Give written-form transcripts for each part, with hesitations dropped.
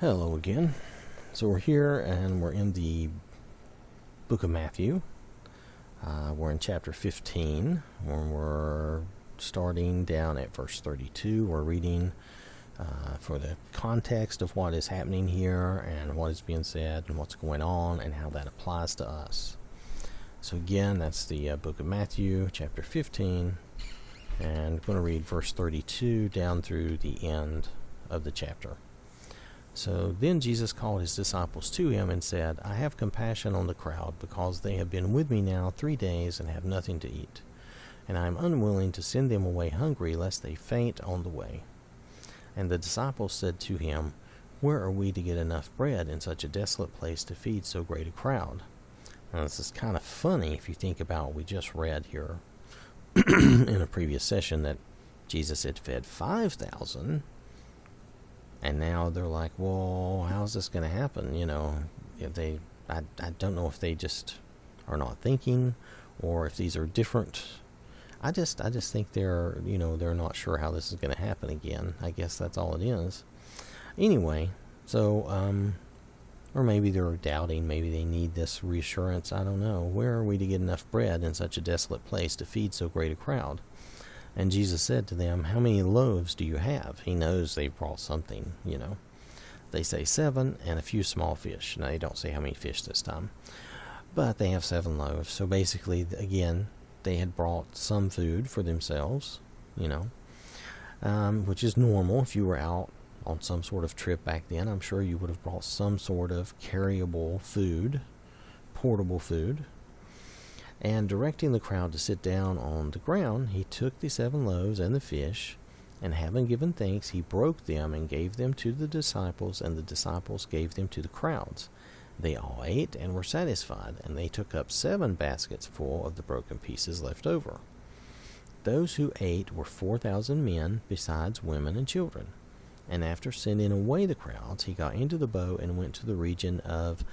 Hello again. So we're here and we're in the book of Matthew. We're in chapter 15 when we're starting down at verse 32. We're reading for the context of what is happening here and what is being said and what's going on and how that applies to us. So again, that's the book of Matthew, chapter 15, and I'm going to read verse 32 down through the end of the chapter. So then Jesus called his disciples to him and said, I have compassion on the crowd, because they have been with me now 3 days and have nothing to eat. And I am unwilling to send them away hungry, lest they faint on the way. And the disciples said to him, Where are we to get enough bread in such a desolate place to feed so great a crowd? Now this is kind of funny if you think about what we just read here in a previous session, that Jesus had fed 5,000. And now they're like, well, how's this going to happen? I don't know if they just are not thinking, or if these are different. I just think they're not sure how this is going to happen again. I guess that's all it is. Anyway, so, or maybe they're doubting. Maybe they need this reassurance. I don't know. Where are we to get enough bread in such a desolate place to feed so great a crowd? And Jesus said to them, How many loaves do you have? He knows they've brought something, They say 7 and a few small fish. Now, they don't say how many fish this time. But they have 7 loaves. So basically, again, they had brought some food for themselves, which is normal. If you were out on some sort of trip back then, I'm sure you would have brought some sort of carryable food, portable food. And directing the crowd to sit down on the ground, he took the 7 loaves and the fish, and having given thanks, he broke them and gave them to the disciples, and the disciples gave them to the crowds. They all ate and were satisfied, and they took up 7 baskets full of the broken pieces left over. Those who ate were 4,000 men, besides women and children. And after sending away the crowds, he got into the boat and went to the region of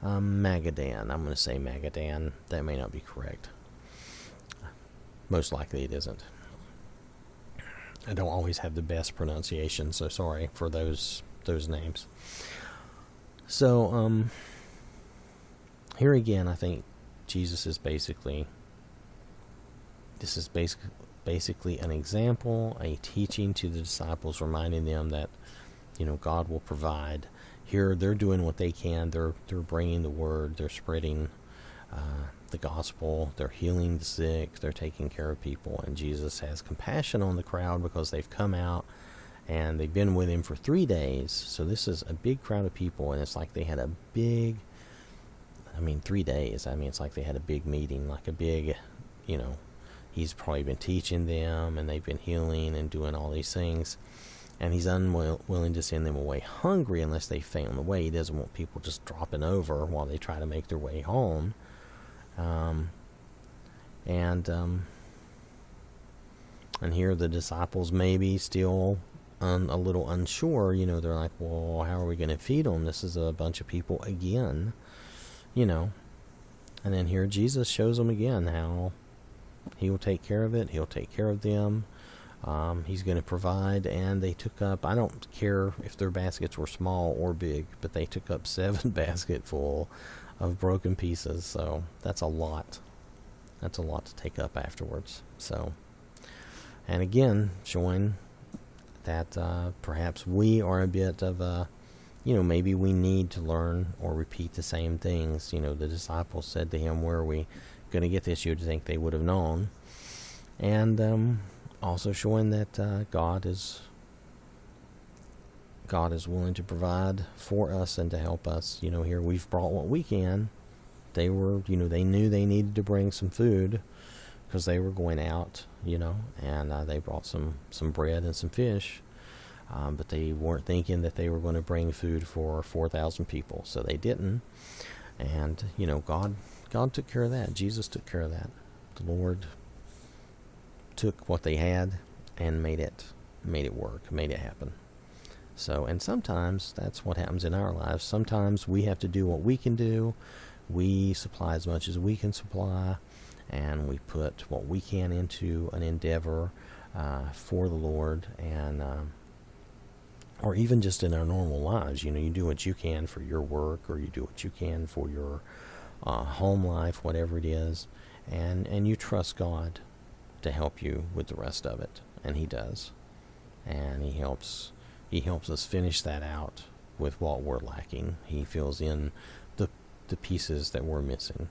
Magadan. I'm going to say Magadan. That may not be correct. Most likely it isn't. I don't always have the best pronunciation, so sorry for those names. So, here again, I think Jesus is basically an example, a teaching to the disciples, reminding them that, God will provide. Here, they're doing what they can. They're bringing the word. They're spreading the gospel. They're healing the sick. They're taking care of people. And Jesus has compassion on the crowd because they've come out and they've been with him for 3 days. So this is a big crowd of people, and it's like they had a big, 3 days. It's like they had a big meeting, like a big, he's probably been teaching them, and they've been healing and doing all these things. And he's unwilling to send them away hungry unless they faint on the way. He doesn't want people just dropping over while they try to make their way home. And here the disciples maybe still a little unsure. They're like, well, how are we going to feed them? This is a bunch of people again. And then here Jesus shows them again how he will take care of it. He'll take care of them. He's going to provide, and they took up, I don't care if their baskets were small or big, but they took up 7 baskets full of broken pieces, so that's a lot. That's a lot to take up afterwards. So, and again, showing that perhaps we are a bit of a, maybe we need to learn or repeat the same things. The disciples said to him, where are we going to get this? You'd think they would have known. And also showing that God is willing to provide for us and to help us. Here we've brought what we can. They were, they knew they needed to bring some food because they were going out, and they brought some bread and some fish. But they weren't thinking that they were going to bring food for 4,000 people, so they didn't. And, God took care of that. Jesus took care of that. The Lord took what they had and made it work, made it happen. So, and sometimes that's what happens in our lives. Sometimes we have to do what we can do. We supply as much as we can supply, and we put what we can into an endeavor for the Lord, and or even just in our normal lives. You do what you can for your work, or you do what you can for your home life, whatever it is, and you trust God to help you with the rest of it, and He does, and He helps us finish that out with what we're lacking. He fills in the pieces that we're missing,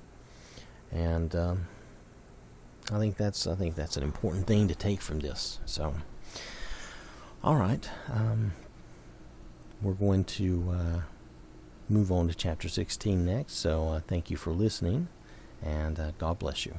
and I think that's an important thing to take from this. So, all right, we're going to move on to chapter 16 next. So thank you for listening, and God bless you.